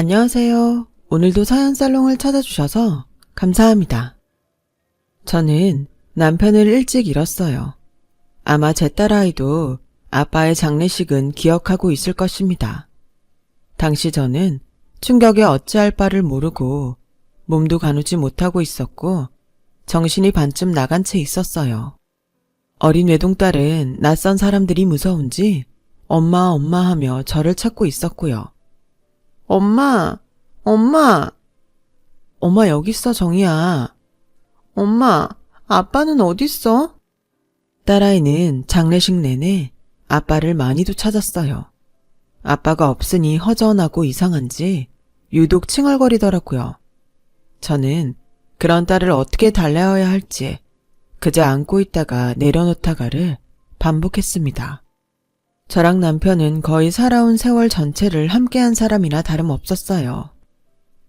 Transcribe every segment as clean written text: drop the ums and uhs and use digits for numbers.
안녕하세요. 오늘도 사연살롱을 찾아주셔서 감사합니다. 저는 남편을 일찍 잃었어요. 아마 제 딸아이도 아빠의 장례식은 기억하고 있을 것입니다. 당시 저는 충격에 어찌할 바를 모르고 몸도 가누지 못하고 있었고 정신이 반쯤 나간 채 있었어요. 어린 외동딸은 낯선 사람들이 무서운지 엄마 엄마 하며 저를 찾고 있었고요. 엄마, 엄마. 엄마 여기 있어, 정이야. 엄마, 아빠는 어딨어? 딸아이는 장례식 내내 아빠를 많이도 찾았어요. 아빠가 없으니 허전하고 이상한지 유독 칭얼거리더라고요. 저는 그런 딸을 어떻게 달래어야 할지 그저 안고 있다가 내려놓다가를 반복했습니다. 저랑 남편은 거의 살아온 세월 전체를 함께한 사람이나 다름없었어요.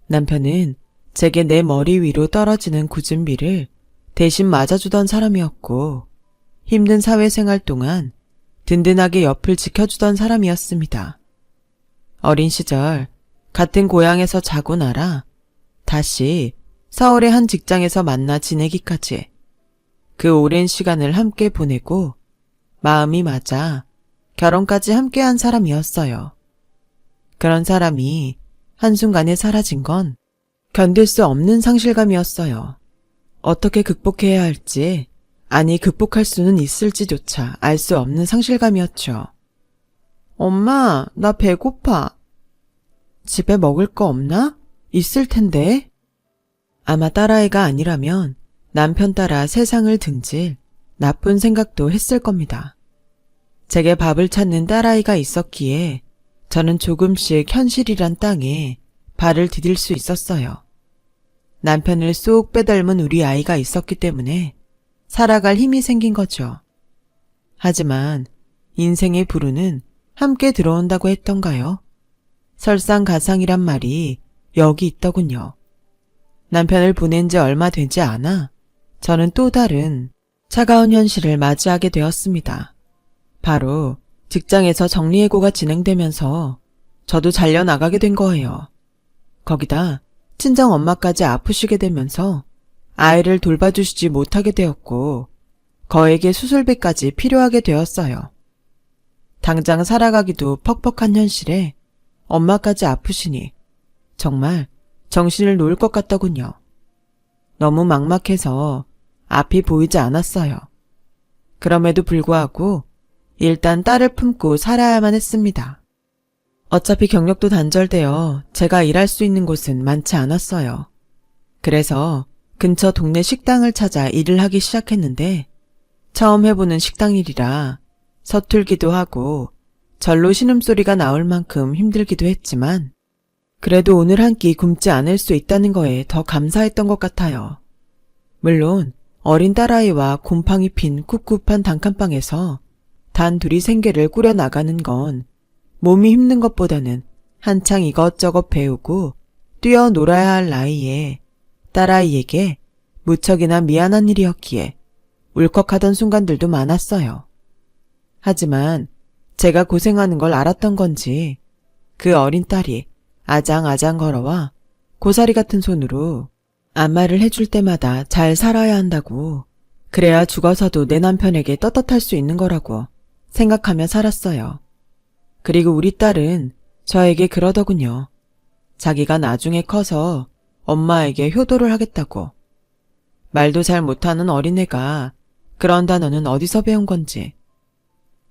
남편은 제게 내 머리 위로 떨어지는 굳은 비를 대신 맞아주던 사람이었고 힘든 사회생활 동안 든든하게 옆을 지켜주던 사람이었습니다. 어린 시절 같은 고향에서 자고 나라 다시 서울의 한 직장에서 만나 지내기까지 그 오랜 시간을 함께 보내고 마음이 맞아 결혼까지 함께한 사람이었어요. 그런 사람이 한순간에 사라진 건 견딜 수 없는 상실감이었어요. 어떻게 극복해야 할지, 아니 극복할 수는 있을지조차 알 수 없는 상실감이었죠. 엄마, 나 배고파. 집에 먹을 거 없나? 있을 텐데. 아마 딸아이가 아니라면 남편 따라 세상을 등질 나쁜 생각도 했을 겁니다. 제게 밥을 찾는 딸아이가 있었기에 저는 조금씩 현실이란 땅에 발을 디딜 수 있었어요. 남편을 쏙 빼닮은 우리 아이가 있었기 때문에 살아갈 힘이 생긴 거죠. 하지만 인생의 불운은 함께 들어온다고 했던가요? 설상가상이란 말이 여기 있더군요. 남편을 보낸 지 얼마 되지 않아 저는 또 다른 차가운 현실을 맞이하게 되었습니다. 바로 직장에서 정리해고가 진행되면서 저도 잘려나가게 된 거예요. 거기다 친정 엄마까지 아프시게 되면서 아이를 돌봐주시지 못하게 되었고 거액의 수술비까지 필요하게 되었어요. 당장 살아가기도 퍽퍽한 현실에 엄마까지 아프시니 정말 정신을 놓을 것 같더군요. 너무 막막해서 앞이 보이지 않았어요. 그럼에도 불구하고 일단 딸을 품고 살아야만 했습니다. 어차피 경력도 단절되어 제가 일할 수 있는 곳은 많지 않았어요. 그래서 근처 동네 식당을 찾아 일을 하기 시작했는데 처음 해보는 식당 일이라 서툴기도 하고 절로 신음소리가 나올 만큼 힘들기도 했지만 그래도 오늘 한 끼 굶지 않을 수 있다는 거에 더 감사했던 것 같아요. 물론 어린 딸아이와 곰팡이 핀 꿉꿉한 단칸방에서 단 둘이 생계를 꾸려나가는 건 몸이 힘든 것보다는 한창 이것저것 배우고 뛰어놀아야 할 나이에 딸아이에게 무척이나 미안한 일이었기에 울컥하던 순간들도 많았어요. 하지만 제가 고생하는 걸 알았던 건지 그 어린 딸이 아장아장 걸어와 고사리 같은 손으로 안마를 해줄 때마다 잘 살아야 한다고, 그래야 죽어서도 내 남편에게 떳떳할 수 있는 거라고 생각하며 살았어요. 그리고 우리 딸은 저에게 그러더군요. 자기가 나중에 커서 엄마에게 효도를 하겠다고. 말도 잘 못하는 어린애가 그런 단어는 어디서 배운 건지.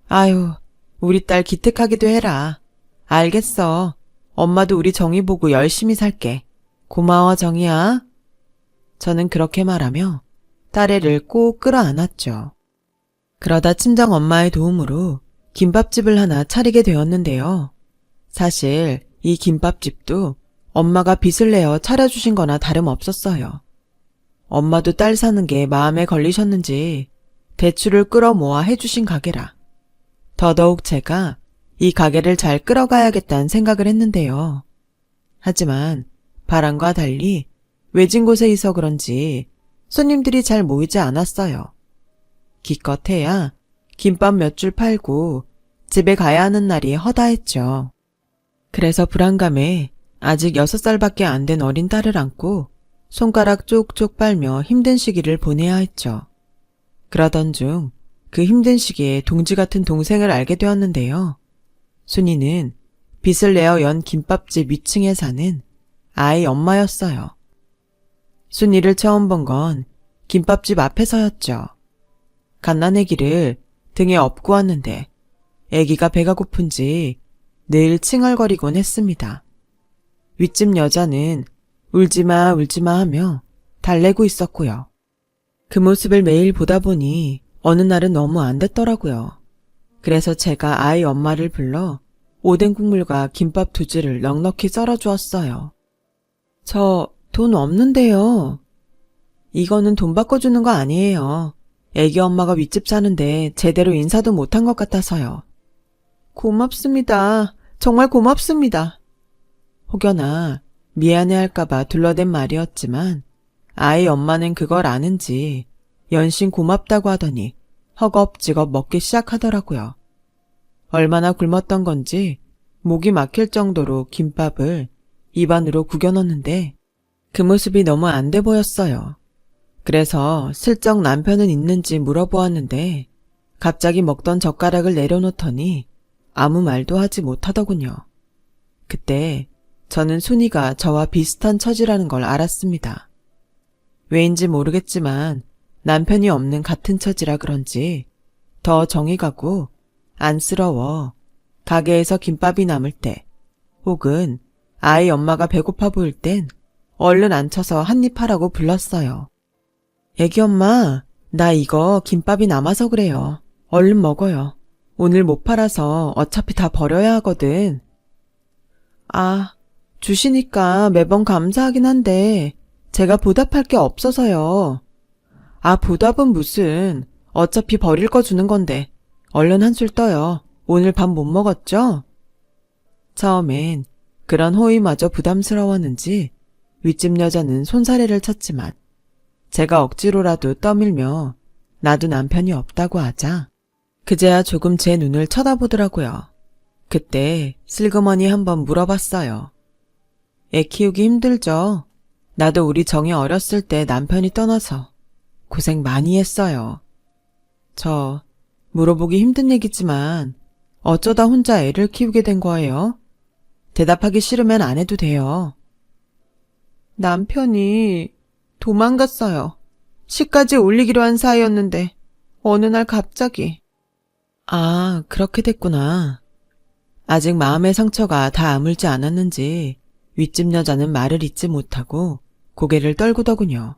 아유, 우리 딸 기특하기도 해라. 알겠어. 엄마도 우리 정이 보고 열심히 살게. 고마워, 정이야. 저는 그렇게 말하며 딸애를 꼭 끌어안았죠. 그러다 친정 엄마의 도움으로 김밥집을 하나 차리게 되었는데요. 사실 이 김밥집도 엄마가 빚을 내어 차려주신 거나 다름없었어요. 엄마도 딸 사는 게 마음에 걸리셨는지 대출을 끌어모아 해주신 가게라. 더더욱 제가 이 가게를 잘 끌어가야겠다는 생각을 했는데요. 하지만 바람과 달리 외진 곳에 있어 그런지 손님들이 잘 모이지 않았어요. 기껏해야 김밥 몇 줄 팔고 집에 가야 하는 날이 허다했죠. 그래서 불안감에 아직 6살밖에 안 된 어린 딸을 안고 손가락 쪽쪽 빨며 힘든 시기를 보내야 했죠. 그러던 중 그 힘든 시기에 동지 같은 동생을 알게 되었는데요. 순이는 빚을 내어 연 김밥집 위층에 사는 아이 엄마였어요. 순이를 처음 본 건 김밥집 앞에서였죠. 갓난아기를 등에 업고 왔는데 아기가 배가 고픈지 늘 칭얼거리곤 했습니다. 윗집 여자는 울지마 울지마 하며 달래고 있었고요. 그 모습을 매일 보다 보니 어느 날은 너무 안 됐더라고요. 그래서 제가 아이 엄마를 불러 오뎅 국물과 김밥 2줄을 넉넉히 썰어주었어요. 저 돈 없는데요. 이거는 돈 바꿔주는 거 아니에요. 애기 엄마가 윗집 사는데 제대로 인사도 못한 것 같아서요. 고맙습니다. 정말 고맙습니다. 혹여나 미안해할까봐 둘러댄 말이었지만 아이 엄마는 그걸 아는지 연신 고맙다고 하더니 허겁지겁 먹기 시작하더라고요. 얼마나 굶었던 건지 목이 막힐 정도로 김밥을 입안으로 구겨 넣는데 그 모습이 너무 안 돼 보였어요. 그래서 슬쩍 남편은 있는지 물어보았는데 갑자기 먹던 젓가락을 내려놓더니 아무 말도 하지 못하더군요. 그때 저는 순이가 저와 비슷한 처지라는 걸 알았습니다. 왜인지 모르겠지만 남편이 없는 같은 처지라 그런지 더 정이 가고 안쓰러워 가게에서 김밥이 남을 때 혹은 아이 엄마가 배고파 보일 땐 얼른 앉혀서 한입 하라고 불렀어요. 애기 엄마, 나 이거 김밥이 남아서 그래요. 얼른 먹어요. 오늘 못 팔아서 어차피 다 버려야 하거든. 아, 주시니까 매번 감사하긴 한데 제가 보답할 게 없어서요. 아, 보답은 무슨. 어차피 버릴 거 주는 건데 얼른 한술 떠요. 오늘 밥 못 먹었죠? 처음엔 그런 호의마저 부담스러웠는지 윗집 여자는 손사래를 쳤지만 제가 억지로라도 떠밀며 나도 남편이 없다고 하자 그제야 조금 제 눈을 쳐다보더라고요. 그때 슬그머니 한번 물어봤어요. 애 키우기 힘들죠? 나도 우리 정이 어렸을 때 남편이 떠나서 고생 많이 했어요. 저 물어보기 힘든 얘기지만 어쩌다 혼자 애를 키우게 된 거예요? 대답하기 싫으면 안 해도 돼요. 남편이 도망갔어요. 시까지 올리기로 한 사이였는데 어느 날 갑자기. 아, 그렇게 됐구나. 아직 마음의 상처가 다 아물지 않았는지 윗집 여자는 말을 잇지 못하고 고개를 떨구더군요.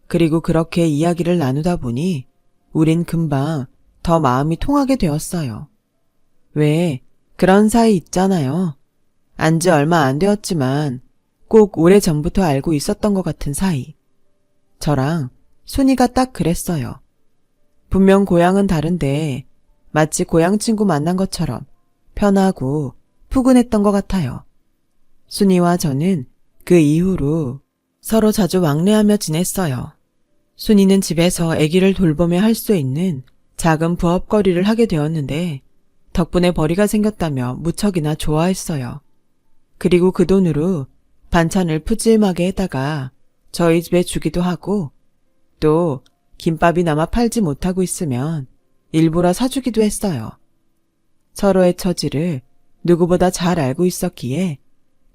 그리고 그렇게 이야기를 나누다 보니 우린 금방 더 마음이 통하게 되었어요. 왜 그런 사이 있잖아요. 안지 얼마 안 되었지만 꼭 오래전부터 알고 있었던 것 같은 사이. 저랑 순이가 딱 그랬어요. 분명 고향은 다른데 마치 고향 친구 만난 것처럼 편하고 푸근했던 것 같아요. 순이와 저는 그 이후로 서로 자주 왕래하며 지냈어요. 순이는 집에서 아기를 돌보며 할 수 있는 작은 부업거리를 하게 되었는데 덕분에 벌이가 생겼다며 무척이나 좋아했어요. 그리고 그 돈으로 반찬을 푸짐하게 해다가 저희 집에 주기도 하고 또 김밥이 남아 팔지 못하고 있으면 일부러 사주기도 했어요. 서로의 처지를 누구보다 잘 알고 있었기에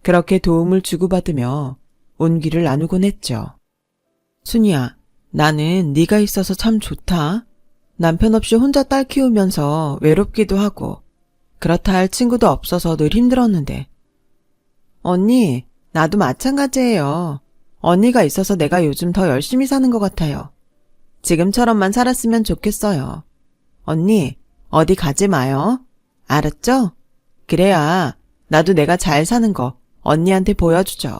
그렇게 도움을 주고받으며 온기를 나누곤 했죠. 순이야, 나는 네가 있어서 참 좋다. 남편 없이 혼자 딸 키우면서 외롭기도 하고 그렇다 할 친구도 없어서 늘 힘들었는데. 언니, 나도 마찬가지예요. 언니가 있어서 내가 요즘 더 열심히 사는 것 같아요. 지금처럼만 살았으면 좋겠어요. 언니, 어디 가지 마요. 알았죠? 그래야 나도 내가 잘 사는 거 언니한테 보여주죠.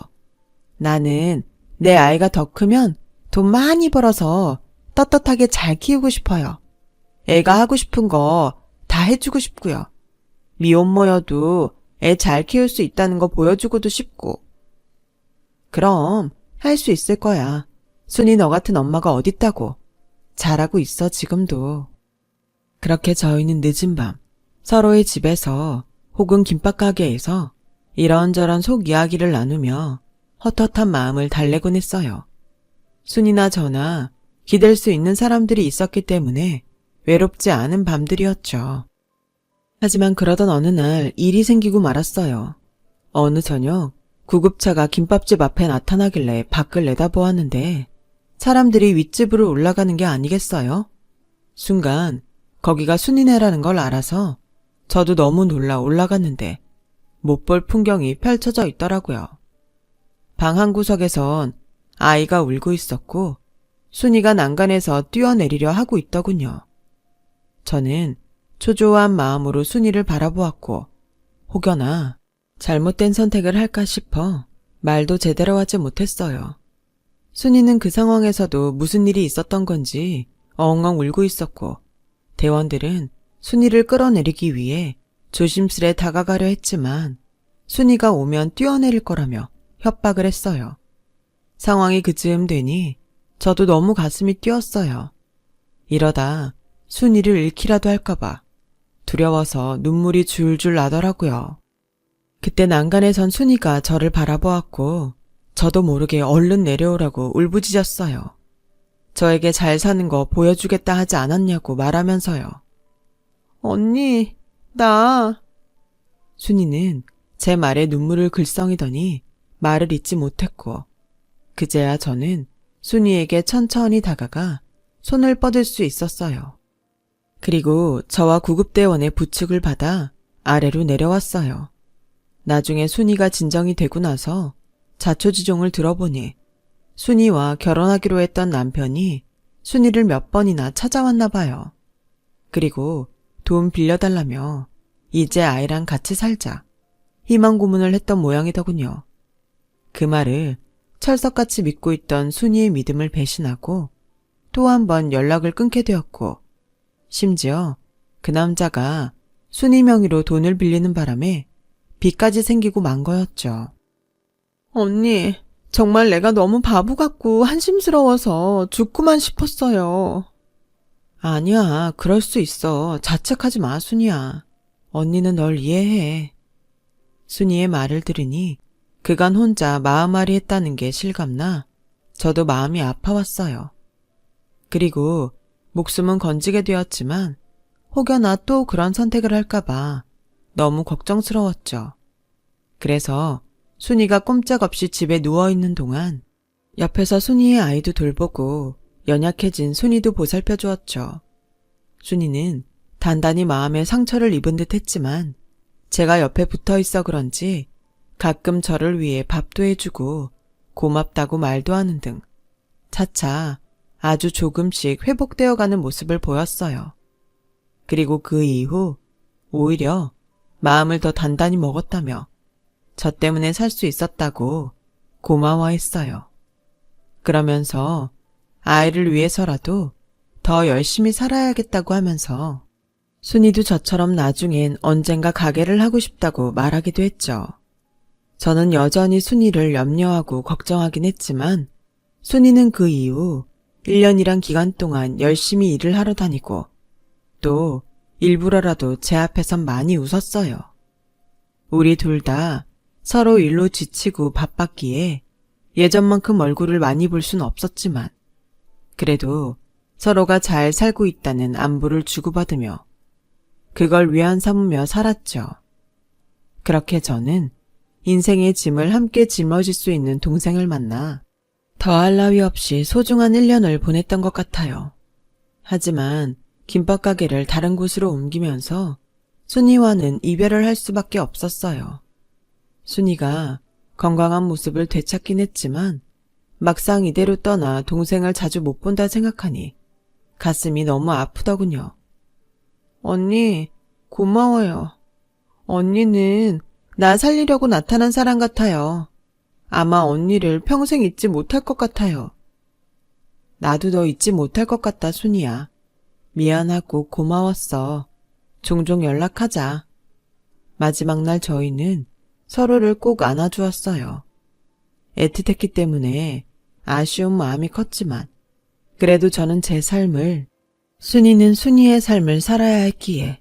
나는 내 아이가 더 크면 돈 많이 벌어서 떳떳하게 잘 키우고 싶어요. 애가 하고 싶은 거 다 해주고 싶고요. 미혼모여도 애 잘 키울 수 있다는 거 보여주고도 싶고. 그럼 할 수 있을 거야. 순이 너 같은 엄마가 어딨다고. 잘하고 있어 지금도. 그렇게 저희는 늦은 밤 서로의 집에서 혹은 김밥 가게에서 이런저런 속 이야기를 나누며 헛헛한 마음을 달래곤 했어요. 순이나 저나 기댈 수 있는 사람들이 있었기 때문에 외롭지 않은 밤들이었죠. 하지만 그러던 어느 날 일이 생기고 말았어요. 어느 저녁 구급차가 김밥집 앞에 나타나길래 밖을 내다보았는데 사람들이 윗집으로 올라가는 게 아니겠어요? 순간 거기가 순이네라는 걸 알아서 저도 너무 놀라 올라갔는데 못 볼 풍경이 펼쳐져 있더라고요. 방 한 구석에선 아이가 울고 있었고 순이가 난간에서 뛰어내리려 하고 있더군요. 저는 초조한 마음으로 순이를 바라보았고 혹여나 잘못된 선택을 할까 싶어 말도 제대로 하지 못했어요. 순이는 그 상황에서도 무슨 일이 있었던 건지 엉엉 울고 있었고 대원들은 순이를 끌어내리기 위해 조심스레 다가가려 했지만 순이가 오면 뛰어내릴 거라며 협박을 했어요. 상황이 그즈음 되니 저도 너무 가슴이 뛰었어요. 이러다 순이를 잃기라도 할까봐 두려워서 눈물이 줄줄 나더라고요. 그때 난간에 선 순이가 저를 바라보았고 저도 모르게 얼른 내려오라고 울부짖었어요. 저에게 잘 사는 거 보여주겠다 하지 않았냐고 말하면서요. 언니, 나... 순이는 제 말에 눈물을 글썽이더니 말을 잇지 못했고 그제야 저는 순이에게 천천히 다가가 손을 뻗을 수 있었어요. 그리고 저와 구급대원의 부축을 받아 아래로 내려왔어요. 나중에 순이가 진정이 되고 나서 자초지종을 들어보니 순이와 결혼하기로 했던 남편이 순이를 몇 번이나 찾아왔나 봐요. 그리고 돈 빌려달라며 이제 아이랑 같이 살자 희망 고문을 했던 모양이더군요. 그 말을 철석같이 믿고 있던 순이의 믿음을 배신하고 또 한 번 연락을 끊게 되었고 심지어 그 남자가 순이 명의로 돈을 빌리는 바람에 빚까지 생기고 만 거였죠. 언니, 정말 내가 너무 바보 같고 한심스러워서 죽고만 싶었어요. 아니야, 그럴 수 있어. 자책하지 마, 순이야. 언니는 널 이해해. 순이의 말을 들으니 그간 혼자 마음앓이 했다는 게 실감나 저도 마음이 아파왔어요. 그리고 목숨은 건지게 되었지만 혹여나 또 그런 선택을 할까봐 너무 걱정스러웠죠. 그래서 순이가 꼼짝없이 집에 누워있는 동안 옆에서 순이의 아이도 돌보고 연약해진 순이도 보살펴 주었죠. 순이는 단단히 마음에 상처를 입은 듯 했지만 제가 옆에 붙어 있어 그런지 가끔 저를 위해 밥도 해주고 고맙다고 말도 하는 등 차차 아주 조금씩 회복되어가는 모습을 보였어요. 그리고 그 이후 오히려 마음을 더 단단히 먹었다며 저 때문에 살 수 있었다고 고마워했어요. 그러면서 아이를 위해서라도 더 열심히 살아야겠다고 하면서 순이도 저처럼 나중엔 언젠가 가게를 하고 싶다고 말하기도 했죠. 저는 여전히 순이를 염려하고 걱정하긴 했지만 순이는 그 이후 1년이란 기간 동안 열심히 일을 하러 다니고 또 일부러라도 제 앞에선 많이 웃었어요. 우리 둘 다 서로 일로 지치고 바빴기에 예전만큼 얼굴을 많이 볼 순 없었지만 그래도 서로가 잘 살고 있다는 안부를 주고받으며 그걸 위안 삼으며 살았죠. 그렇게 저는 인생의 짐을 함께 짊어질 수 있는 동생을 만나 더할 나위 없이 소중한 1년을 보냈던 것 같아요. 하지만 김밥 가게를 다른 곳으로 옮기면서 순이와는 이별을 할 수밖에 없었어요. 순이가 건강한 모습을 되찾긴 했지만 막상 이대로 떠나 동생을 자주 못 본다 생각하니 가슴이 너무 아프더군요. 언니, 고마워요. 언니는 나 살리려고 나타난 사람 같아요. 아마 언니를 평생 잊지 못할 것 같아요. 나도 너 잊지 못할 것 같다, 순이야. 미안하고 고마웠어. 종종 연락하자. 마지막 날 저희는 서로를 꼭 안아주었어요. 애틋했기 때문에 아쉬운 마음이 컸지만 그래도 저는 제 삶을, 순이는 순이의 삶을 살아야 했기에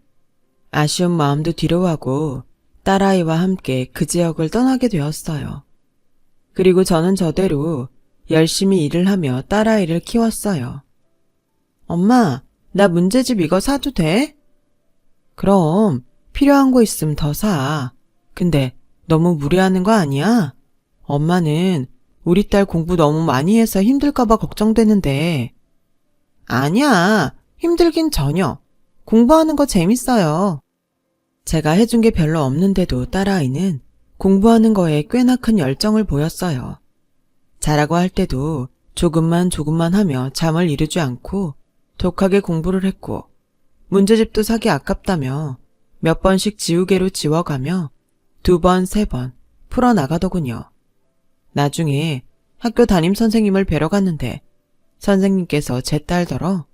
아쉬운 마음도 뒤로하고 딸아이와 함께 그 지역을 떠나게 되었어요. 그리고 저는 저대로 열심히 일을 하며 딸아이를 키웠어요. 엄마, 나 문제집 이거 사도 돼? 그럼 필요한 거 있으면 더 사. 근데 너무 무리하는 거 아니야? 엄마는 우리 딸 공부 너무 많이 해서 힘들까봐 걱정되는데. 아니야, 힘들긴 전혀. 공부하는 거 재밌어요. 제가 해준 게 별로 없는데도 딸아이는 공부하는 거에 꽤나 큰 열정을 보였어요. 자라고 할 때도 조금만 하며 잠을 이루지 않고 독하게 공부를 했고, 문제집도 사기 아깝다며 몇 번씩 지우개로 지워가며 2번, 3번 풀어나가더군요. 나중에 학교 담임선생님을 뵈러 갔는데 선생님께서 제 딸더러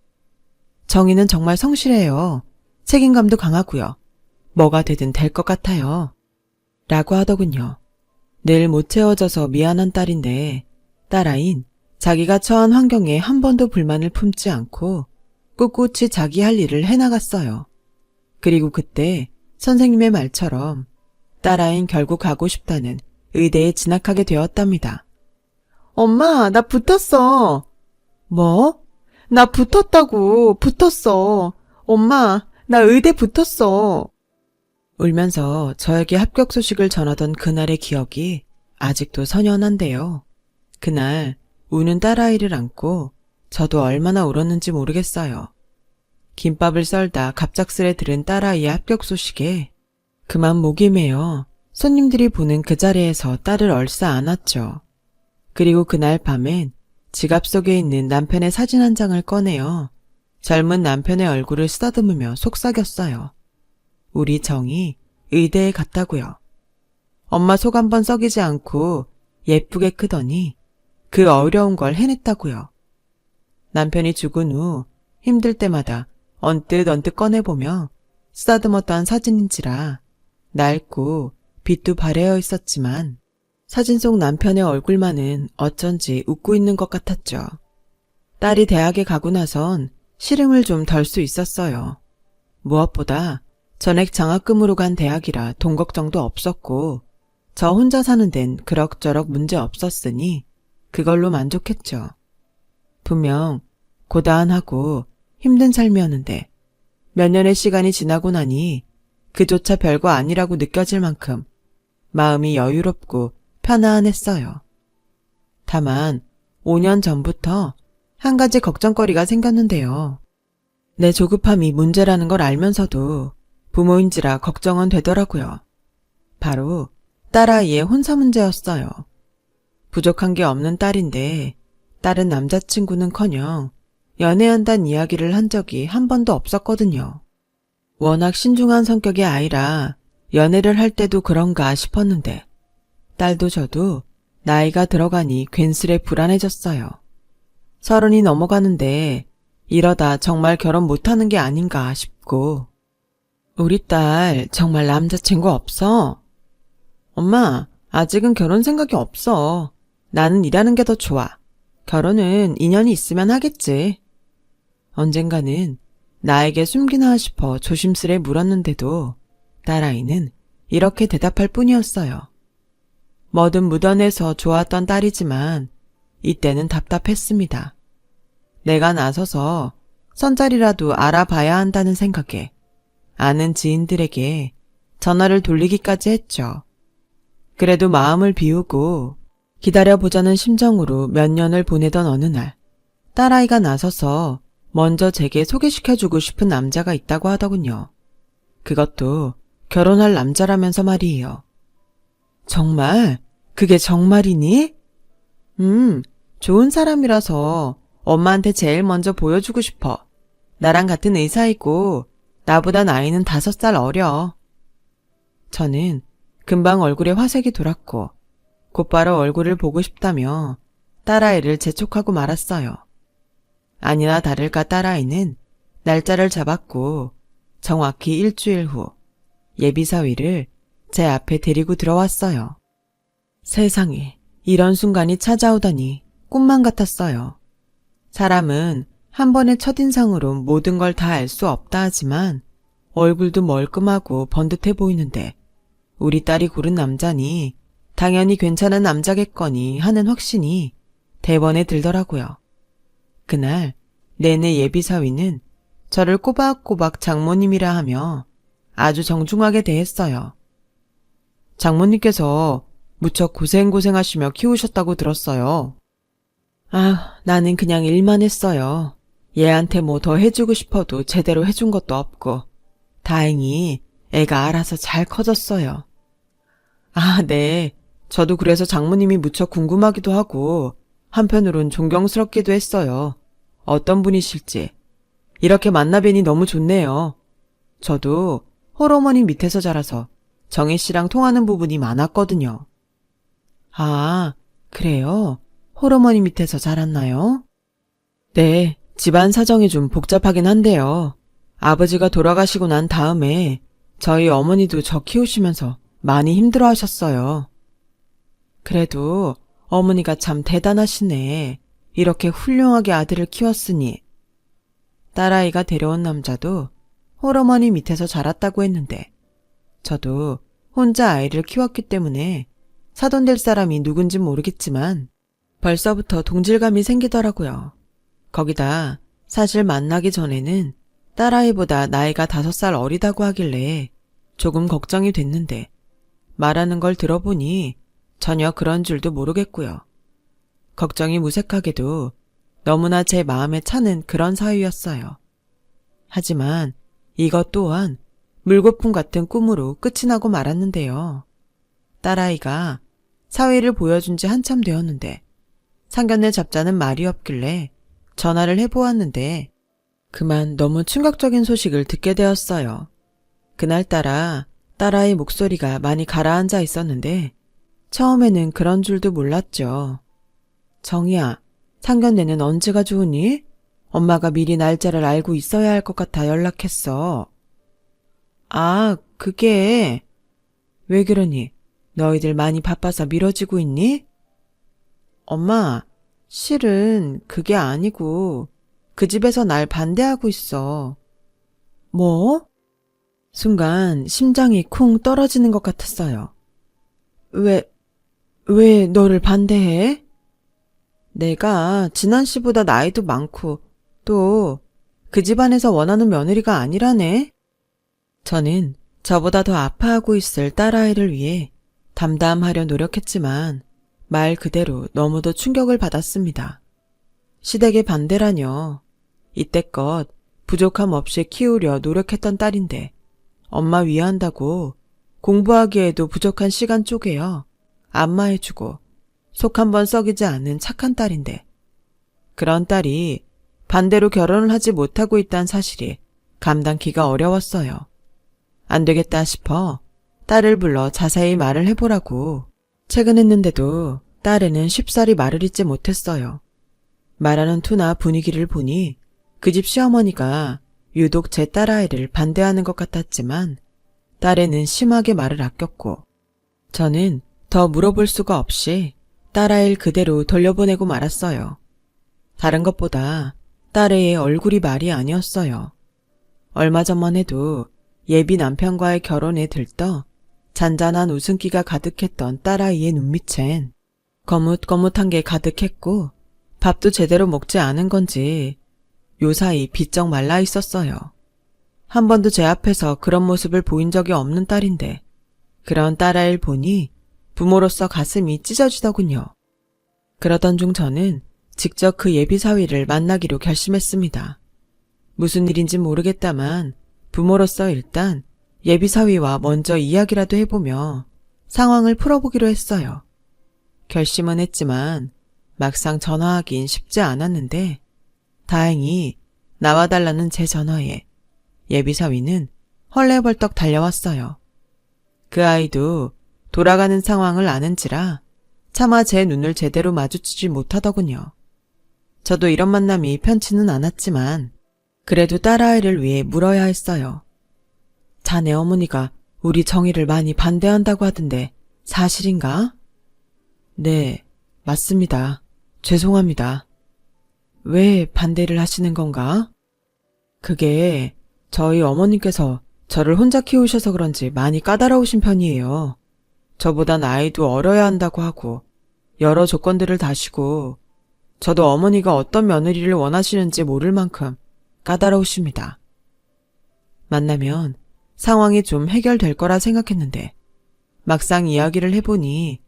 정희는 정말 성실해요. 책임감도 강하고요. 뭐가 되든 될 것 같아요. 라고 하더군요. 늘 못 채워져서 미안한 딸인데 딸아인 자기가 처한 환경에 한 번도 불만을 품지 않고 꿋꿋이 자기 할 일을 해나갔어요. 그리고 그때 선생님의 말처럼 딸아인 결국 가고 싶다는 의대에 진학하게 되었답니다. 엄마, 나 붙었어. 뭐? 나 붙었어. 엄마, 나 의대 붙었어. 울면서 저에게 합격 소식을 전하던 그날의 기억이 아직도 선연한데요. 그날 우는 딸아이를 안고 저도 얼마나 울었는지 모르겠어요. 김밥을 썰다 갑작스레 들은 딸아이의 합격 소식에 그만 목이 메어 손님들이 보는 그 자리에서 딸을 얼싸 안았죠. 그리고 그날 밤엔 지갑 속에 있는 남편의 사진 한 장을 꺼내어 젊은 남편의 얼굴을 쓰다듬으며 속삭였어요. 우리 정이 의대에 갔다고요. 엄마 속 한번 썩이지 않고 예쁘게 크더니 그 어려운 걸 해냈다고요. 남편이 죽은 후 힘들 때마다 언뜻 꺼내보며 쓰다듬었던 사진인지라 낡고 빛도 바래어 있었지만 사진 속 남편의 얼굴만은 어쩐지 웃고 있는 것 같았죠. 딸이 대학에 가고 나선 시름을 좀 덜 수 있었어요. 무엇보다 전액 장학금으로 간 대학이라 돈 걱정도 없었고 저 혼자 사는 데는 그럭저럭 문제 없었으니 그걸로 만족했죠. 분명 고단하고 힘든 삶이었는데 몇 년의 시간이 지나고 나니 그조차 별거 아니라고 느껴질 만큼 마음이 여유롭고 편안했어요. 다만 5년 전부터 한 가지 걱정거리가 생겼는데요. 내 조급함이 문제라는 걸 알면서도 부모인지라 걱정은 되더라고요. 바로 딸아이의 혼사 문제였어요. 부족한 게 없는 딸인데 딸은 남자친구는커녕 연애한다는 이야기를 한 적이 한 번도 없었거든요. 워낙 신중한 성격의 아이라 연애를 할 때도 그런가 싶었는데 딸도 저도 나이가 들어가니 괜스레 불안해졌어요. 30이 넘어가는데 이러다 정말 결혼 못하는 게 아닌가 싶고. 우리 딸 정말 남자친구 없어? 엄마, 아직은 결혼 생각이 없어. 나는 일하는 게 더 좋아. 결혼은 인연이 있으면 하겠지. 언젠가는 나에게 숨기나 싶어 조심스레 물었는데도 딸아이는 이렇게 대답할 뿐이었어요. 뭐든 묻어내서 좋았던 딸이지만 이때는 답답했습니다. 내가 나서서 선자리라도 알아봐야 한다는 생각에 아는 지인들에게 전화를 돌리기까지 했죠. 그래도 마음을 비우고 기다려보자는 심정으로 몇 년을 보내던 어느 날 딸아이가 나서서 먼저 제게 소개시켜주고 싶은 남자가 있다고 하더군요. 그것도 결혼할 남자라면서 말이에요. 정말? 그게 정말이니? 좋은 사람이라서 엄마한테 제일 먼저 보여주고 싶어. 나랑 같은 의사이고 나보다 나이는 5살 어려. 저는 금방 얼굴에 화색이 돌았고 곧바로 얼굴을 보고 싶다며 딸아이를 재촉하고 말았어요. 아니나 다를까 딸아이는 날짜를 잡았고 정확히 일주일 후 예비사위를 제 앞에 데리고 들어왔어요. 세상에 이런 순간이 찾아오다니 꿈만 같았어요. 사람은 한 번의 첫인상으로 모든 걸 다 알 수 없다 하지만 얼굴도 멀끔하고 번듯해 보이는데 우리 딸이 고른 남자니 당연히 괜찮은 남자겠거니 하는 확신이 대번에 들더라고요. 그날 내내 예비사위는 저를 꼬박꼬박 장모님이라 하며 아주 정중하게 대했어요. 장모님께서 무척 고생하시며 키우셨다고 들었어요. 나는 그냥 일만 했어요. 얘한테 뭐 더 해주고 싶어도 제대로 해준 것도 없고 다행히 애가 알아서 잘 커졌어요. 네. 저도 그래서 장모님이 무척 궁금하기도 하고 한편으론 존경스럽기도 했어요. 어떤 분이실지. 이렇게 만나뵈니 너무 좋네요. 저도 홀어머니 밑에서 자라서 정혜 씨랑 통하는 부분이 많았거든요. 그래요? 홀어머니 밑에서 자랐나요? 네, 집안 사정이 좀 복잡하긴 한데요. 아버지가 돌아가시고 난 다음에 저희 어머니도 저 키우시면서 많이 힘들어 하셨어요. 그래도 어머니가 참 대단하시네. 이렇게 훌륭하게 아들을 키웠으니. 딸아이가 데려온 남자도 홀어머니 밑에서 자랐다고 했는데 저도 혼자 아이를 키웠기 때문에 사돈될 사람이 누군진 모르겠지만 벌써부터 동질감이 생기더라고요. 거기다 사실 만나기 전에는 딸아이보다 나이가 5살 어리다고 하길래 조금 걱정이 됐는데 말하는 걸 들어보니 전혀 그런 줄도 모르겠고요. 걱정이 무색하게도 너무나 제 마음에 차는 그런 사유였어요. 하지만 이것 또한 물거품 같은 꿈으로 끝이 나고 말았는데요. 딸아이가 사위를 보여준 지 한참 되었는데 상견례 잡자는 말이 없길래 전화를 해보았는데 그만 너무 충격적인 소식을 듣게 되었어요. 그날따라 딸아이 목소리가 많이 가라앉아 있었는데 처음에는 그런 줄도 몰랐죠. 정희야, 상견례는 언제가 좋으니? 엄마가 미리 날짜를 알고 있어야 할 것 같아 연락했어. 그게... 왜 그러니? 너희들 많이 바빠서 미뤄지고 있니? 엄마, 실은 그게 아니고 그 집에서 날 반대하고 있어. 뭐? 순간 심장이 쿵 떨어지는 것 같았어요. 왜 너를 반대해? 내가 진한 씨보다 나이도 많고 또 그 집안에서 원하는 며느리가 아니라네. 저는 저보다 더 아파하고 있을 딸아이를 위해 담담하려 노력했지만 말 그대로 너무도 충격을 받았습니다. 시댁의 반대라뇨. 이때껏 부족함 없이 키우려 노력했던 딸인데 엄마 위한다고 공부하기에도 부족한 시간 쪼개어 안마해주고 속 한번 썩이지 않은 착한 딸인데 그런 딸이 반대로 결혼을 하지 못하고 있다는 사실이 감당키가 어려웠어요. 안 되겠다 싶어 딸을 불러 자세히 말을 해보라고 퇴근했는데도 딸에는 쉽사리 말을 잇지 못했어요. 말하는 투나 분위기를 보니 그 집 시어머니가 유독 제 딸아이를 반대하는 것 같았지만 딸에는 심하게 말을 아꼈고 저는 더 물어볼 수가 없이 딸아이를 그대로 돌려보내고 말았어요. 다른 것보다 딸애의 얼굴이 말이 아니었어요. 얼마 전만 해도 예비 남편과의 결혼에 들떠 잔잔한 웃음기가 가득했던 딸아이의 눈밑엔 거뭇거뭇한 게 가득했고 밥도 제대로 먹지 않은 건지 요사이 비쩍 말라 있었어요. 한 번도 제 앞에서 그런 모습을 보인 적이 없는 딸인데 그런 딸아이를 보니 부모로서 가슴이 찢어지더군요. 그러던 중 저는 직접 그 예비사위를 만나기로 결심했습니다. 무슨 일인지 모르겠다만 부모로서 일단 예비사위와 먼저 이야기라도 해보며 상황을 풀어보기로 했어요. 결심은 했지만 막상 전화하긴 쉽지 않았는데 다행히 나와달라는 제 전화에 예비사위는 헐레벌떡 달려왔어요. 그 아이도 돌아가는 상황을 아는지라 차마 제 눈을 제대로 마주치지 못하더군요. 저도 이런 만남이 편치는 않았지만 그래도 딸아이를 위해 물어야 했어요. 자네 어머니가 우리 정희를 많이 반대한다고 하던데 사실인가? 네, 맞습니다. 죄송합니다. 왜 반대를 하시는 건가? 그게 저희 어머님께서 저를 혼자 키우셔서 그런지 많이 까다로우신 편이에요. 저보다 나이도 어려야 한다고 하고 여러 조건들을 다시고 저도 어머니가 어떤 며느리를 원하시는지 모를 만큼 까다로우십니다. 만나면 상황이 좀 해결될 거라 생각했는데 막상 이야기를 해보니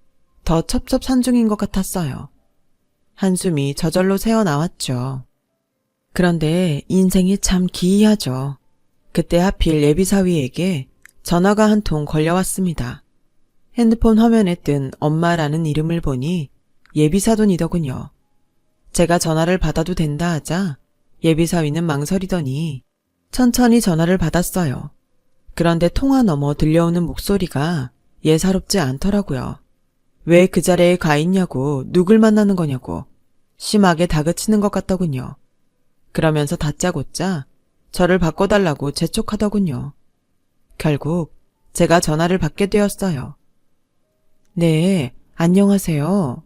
더 첩첩산중인 것 같았어요. 한숨이 저절로 새어나왔죠. 그런데 인생이 참 기이하죠. 그때 하필 예비사위에게 전화가 한 통 걸려왔습니다. 핸드폰 화면에 뜬 엄마라는 이름을 보니 예비사돈이더군요. 제가 전화를 받아도 된다 하자 예비사위는 망설이더니 천천히 전화를 받았어요. 그런데 통화 너머 들려오는 목소리가 예사롭지 않더라고요. 왜 그 자리에 가 있냐고, 누굴 만나는 거냐고 심하게 다그치는 것 같더군요. 그러면서 다짜고짜 저를 바꿔달라고 재촉하더군요. 결국 제가 전화를 받게 되었어요. 네, 안녕하세요.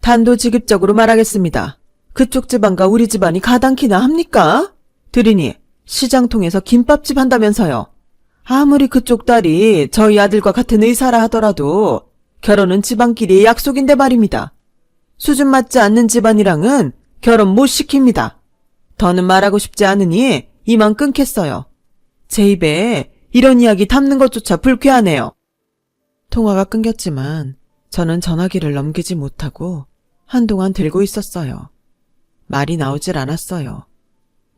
단도직입적으로 말하겠습니다. 그쪽 집안과 우리 집안이 가당키나 합니까? 들으니 시장 통해서 김밥집 한다면서요. 아무리 그쪽 딸이 저희 아들과 같은 의사라 하더라도 결혼은 집안끼리의 약속인데 말입니다. 수준 맞지 않는 집안이랑은 결혼 못 시킵니다. 더는 말하고 싶지 않으니 이만 끊겠어요. 제 입에 이런 이야기 담는 것조차 불쾌하네요. 통화가 끊겼지만 저는 전화기를 넘기지 못하고 한동안 들고 있었어요. 말이 나오질 않았어요.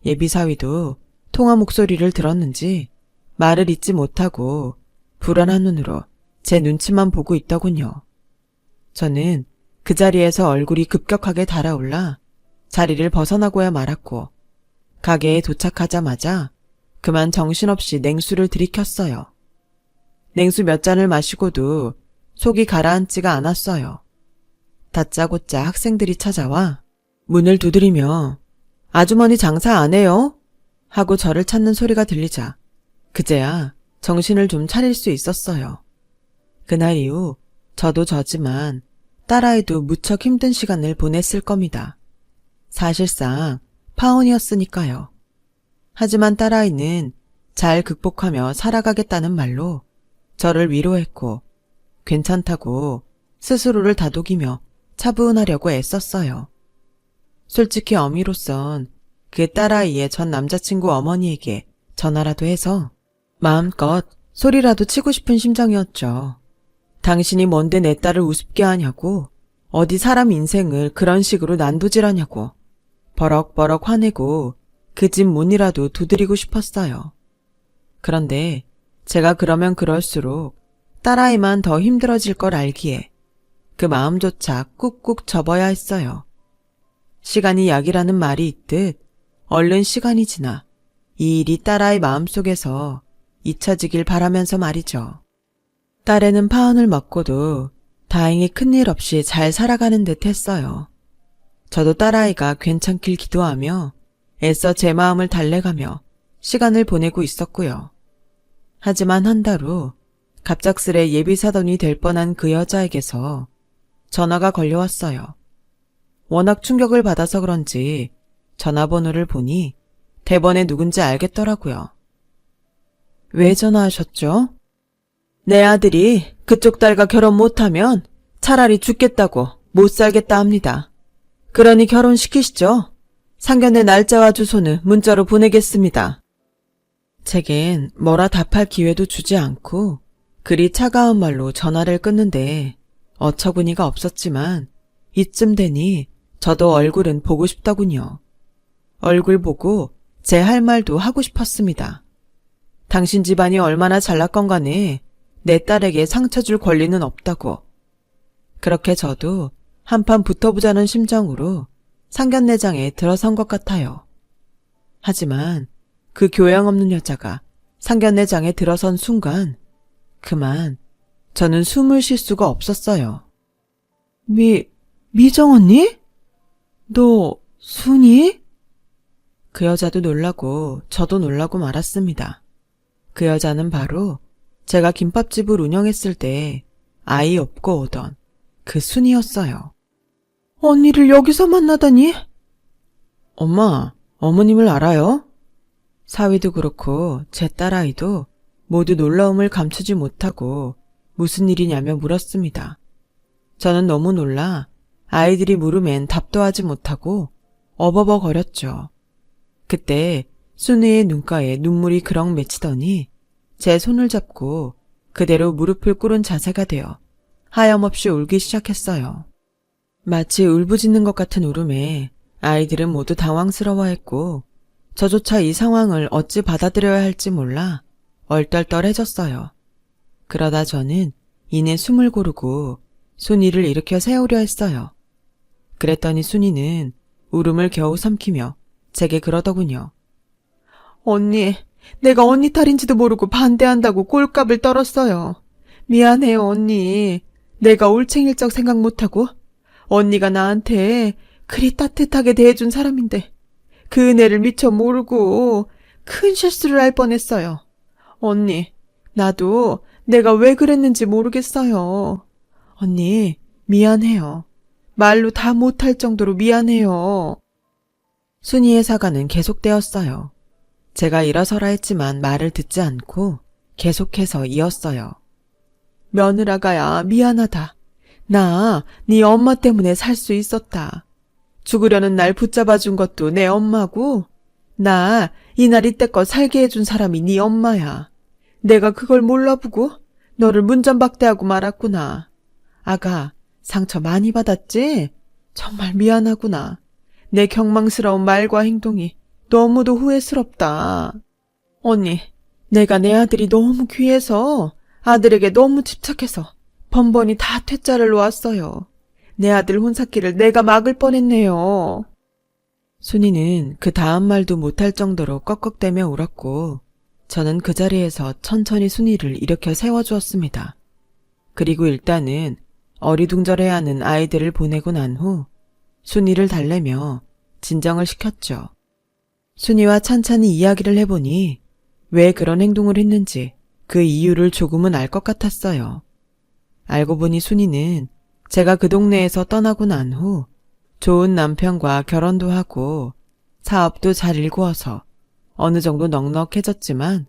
예비사위도 통화 목소리를 들었는지 말을 잇지 못하고 불안한 눈으로 제 눈치만 보고 있더군요. 저는 그 자리에서 얼굴이 급격하게 달아올라 자리를 벗어나고야 말았고 가게에 도착하자마자 그만 정신없이 냉수를 들이켰어요. 냉수 몇 잔을 마시고도 속이 가라앉지가 않았어요. 다짜고짜 학생들이 찾아와 문을 두드리며 아주머니 장사 안 해요? 하고 저를 찾는 소리가 들리자 그제야 정신을 좀 차릴 수 있었어요. 그날 이후 저도 저지만 딸아이도 무척 힘든 시간을 보냈을 겁니다. 사실상 파혼이었으니까요. 하지만 딸아이는 잘 극복하며 살아가겠다는 말로 저를 위로했고 괜찮다고 스스로를 다독이며 차분하려고 애썼어요. 솔직히 어미로선 그 딸아이의 전 남자친구 어머니에게 전화라도 해서 마음껏 소리라도 치고 싶은 심정이었죠. 당신이 뭔데 내 딸을 우습게 하냐고, 어디 사람 인생을 그런 식으로 난도질하냐고 버럭버럭 화내고 그 집 문이라도 두드리고 싶었어요. 그런데 제가 그러면 그럴수록 딸아이만 더 힘들어질 걸 알기에 그 마음조차 꾹꾹 접어야 했어요. 시간이 약이라는 말이 있듯 얼른 시간이 지나 이 일이 딸아이 마음속에서 잊혀지길 바라면서 말이죠. 딸애는 파혼을 먹고도 다행히 큰일 없이 잘 살아가는 듯 했어요. 저도 딸아이가 괜찮길 기도하며 애써 제 마음을 달래가며 시간을 보내고 있었고요. 하지만 한 달 후 갑작스레 예비사돈이 될 뻔한 그 여자에게서 전화가 걸려왔어요. 워낙 충격을 받아서 그런지 전화번호를 보니 대번에 누군지 알겠더라고요. 왜 전화하셨죠? 내 아들이 그쪽 딸과 결혼 못하면 차라리 죽겠다고 못 살겠다 합니다. 그러니 결혼시키시죠. 상견례 날짜와 주소는 문자로 보내겠습니다. 제겐 뭐라 답할 기회도 주지 않고 그리 차가운 말로 전화를 끊는데 어처구니가 없었지만 이쯤 되니 저도 얼굴은 보고 싶더군요. 얼굴 보고 제 할 말도 하고 싶었습니다. 당신 집안이 얼마나 잘났건 간에 내 딸에게 상처 줄 권리는 없다고. 그렇게 저도 한판 붙어보자는 심정으로 상견례장에 들어선 것 같아요. 하지만 그 교양 없는 여자가 상견례장에 들어선 순간 그만 저는 숨을 쉴 수가 없었어요. 미정 언니? 너 순이? 그 여자도 놀라고 저도 놀라고 말았습니다. 그 여자는 바로 제가 김밥집을 운영했을 때 아이 업고 오던 그 순이었어요. 언니를 여기서 만나다니? 엄마, 어머님을 알아요? 사위도 그렇고 제 딸아이도 모두 놀라움을 감추지 못하고 무슨 일이냐며 물었습니다. 저는 너무 놀라 아이들이 물으면 답도 하지 못하고 어버버거렸죠. 그때 순이의 눈가에 눈물이 그럭 맺히더니 제 손을 잡고 그대로 무릎을 꿇은 자세가 되어 하염없이 울기 시작했어요. 마치 울부짖는 것 같은 울음에 아이들은 모두 당황스러워했고 저조차 이 상황을 어찌 받아들여야 할지 몰라 얼떨떨해졌어요. 그러다 저는 이내 숨을 고르고 순이를 일으켜 세우려 했어요. 그랬더니 순이는 울음을 겨우 삼키며 제게 그러더군요. 언니, 내가 언니 딸인지도 모르고 반대한다고 꼴값을 떨었어요. 미안해요, 언니. 내가 올챙일 적 생각 못하고 언니가 나한테 그리 따뜻하게 대해준 사람인데 그 은혜를 미처 모르고 큰 실수를 할 뻔했어요. 언니, 나도 내가 왜 그랬는지 모르겠어요. 언니, 미안해요. 말로 다 못할 정도로 미안해요. 순이의 사과는 계속되었어요. 제가 일어서라 했지만 말을 듣지 않고 계속해서 이었어요. 며느라가야 미안하다. 나 네 엄마 때문에 살 수 있었다. 죽으려는 날 붙잡아준 것도 내 엄마고 나 이날 이때껏 살게 해준 사람이 네 엄마야. 내가 그걸 몰라보고 너를 문전박대하고 말았구나. 아가, 상처 많이 받았지? 정말 미안하구나. 내 경망스러운 말과 행동이 너무도 후회스럽다. 언니, 내가 내 아들이 너무 귀해서 아들에게 너무 집착해서 번번이 다 퇴짜를 놓았어요. 내 아들 혼사기를 내가 막을 뻔했네요. 순이는 그 다음 말도 못할 정도로 꺽꺽대며 울었고 저는 그 자리에서 천천히 순이를 일으켜 세워주었습니다. 그리고 일단은 어리둥절해하는 아이들을 보내고 난 후 순이를 달래며 진정을 시켰죠. 순이와 찬찬히 이야기를 해보니 왜 그런 행동을 했는지 그 이유를 조금은 알 것 같았어요. 알고 보니 순이는 제가 그 동네에서 떠나고 난 후 좋은 남편과 결혼도 하고 사업도 잘 일구어서 어느 정도 넉넉해졌지만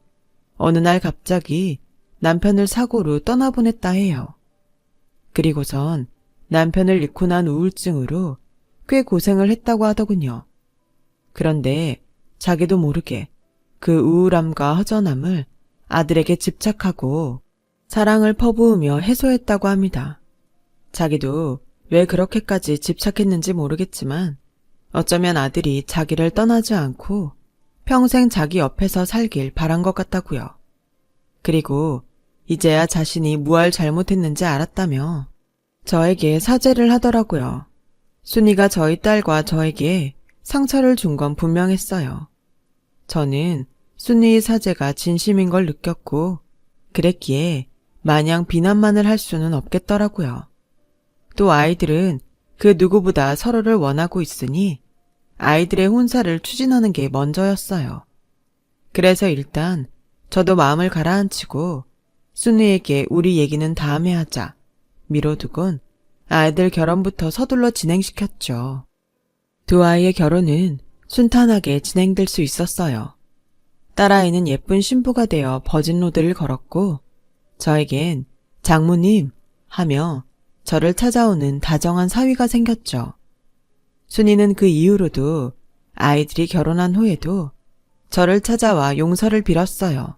어느 날 갑자기 남편을 사고로 떠나보냈다 해요. 그리고선 남편을 잃고 난 우울증으로 꽤 고생을 했다고 하더군요. 그런데 자기도 모르게 그 우울함과 허전함을 아들에게 집착하고 사랑을 퍼부으며 해소했다고 합니다. 자기도 왜 그렇게까지 집착했는지 모르겠지만 어쩌면 아들이 자기를 떠나지 않고 평생 자기 옆에서 살길 바란 것 같다고요. 그리고 이제야 자신이 무얼 잘못했는지 알았다며 저에게 사죄를 하더라고요. 순이가 저희 딸과 저에게 상처를 준 건 분명했어요. 저는 순이의 사죄가 진심인 걸 느꼈고 그랬기에 마냥 비난만을 할 수는 없겠더라고요. 또 아이들은 그 누구보다 서로를 원하고 있으니 아이들의 혼사를 추진하는 게 먼저였어요. 그래서 일단 저도 마음을 가라앉히고 순이에게 우리 얘기는 다음에 하자 미뤄두곤 아이들 결혼부터 서둘러 진행시켰죠. 두 아이의 결혼은 순탄하게 진행될 수 있었어요. 딸아이는 예쁜 신부가 되어 버진로드를 걸었고 저에겐 장모님 하며 저를 찾아오는 다정한 사위가 생겼죠. 순이는 그 이후로도 아이들이 결혼한 후에도 저를 찾아와 용서를 빌었어요.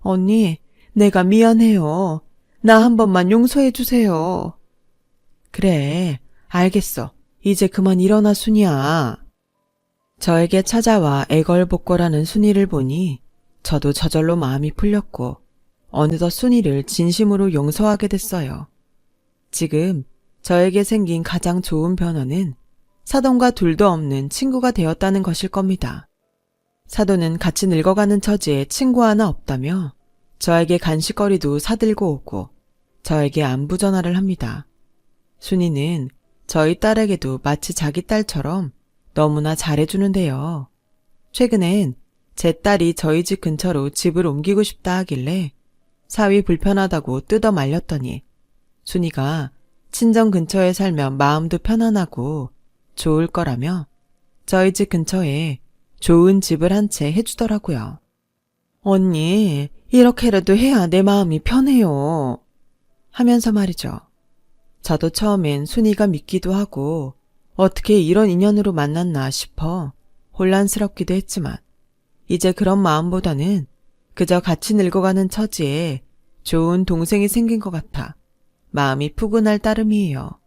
언니, 내가 미안해요. 나 한 번만 용서해 주세요. 그래, 알겠어. 이제 그만 일어나 순이야. 저에게 찾아와 애걸복걸하는 순이를 보니 저도 저절로 마음이 풀렸고 어느덧 순이를 진심으로 용서하게 됐어요. 지금 저에게 생긴 가장 좋은 변화는 사돈과 둘도 없는 친구가 되었다는 것일 겁니다. 사돈은 같이 늙어가는 처지에 친구 하나 없다며 저에게 간식거리도 사들고 오고 저에게 안부 전화를 합니다. 순이는 저희 딸에게도 마치 자기 딸처럼 너무나 잘해주는데요. 최근엔 제 딸이 저희 집 근처로 집을 옮기고 싶다 하길래 사위 불편하다고 뜯어 말렸더니 순이가 친정 근처에 살면 마음도 편안하고 좋을 거라며 저희 집 근처에 좋은 집을 한 채 해주더라고요. 언니, 이렇게라도 해야 내 마음이 편해요. 하면서 말이죠. 저도 처음엔 순이가 믿기도 하고 어떻게 이런 인연으로 만났나 싶어 혼란스럽기도 했지만 이제 그런 마음보다는 그저 같이 늙어가는 처지에 좋은 동생이 생긴 것 같아 마음이 푸근할 따름이에요.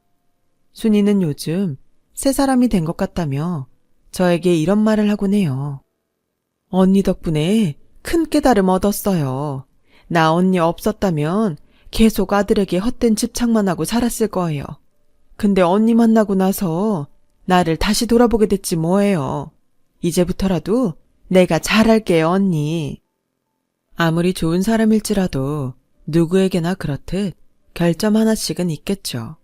순이는 요즘 새 사람이 된 것 같다며 저에게 이런 말을 하곤 해요. 언니 덕분에 큰 깨달음 얻었어요. 나 언니 없었다면 계속 아들에게 헛된 집착만 하고 살았을 거예요. 근데 언니 만나고 나서 나를 다시 돌아보게 됐지 뭐예요. 이제부터라도 내가 잘할게요, 언니. 아무리 좋은 사람일지라도 누구에게나 그렇듯 결점 하나씩은 있겠죠.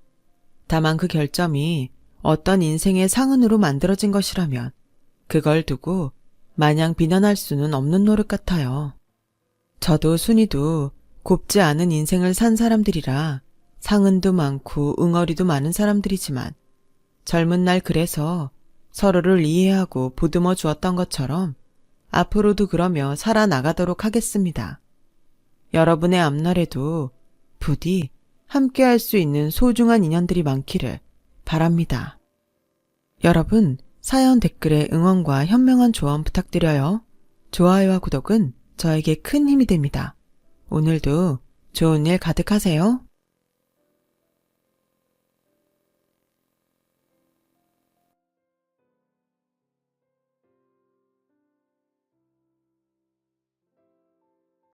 다만 그 결점이 어떤 인생의 상흔으로 만들어진 것이라면 그걸 두고 마냥 비난할 수는 없는 노릇 같아요. 저도 순이도 곱지 않은 인생을 산 사람들이라 상흔도 많고 응어리도 많은 사람들이지만 젊은 날 그래서 서로를 이해하고 보듬어 주었던 것처럼 앞으로도 그러며 살아나가도록 하겠습니다. 여러분의 앞날에도 부디 함께할 수 있는 소중한 인연들이 많기를 바랍니다. 여러분, 사연 댓글에 응원과 현명한 조언 부탁드려요. 좋아요와 구독은 저에게 큰 힘이 됩니다. 오늘도 좋은 일 가득하세요.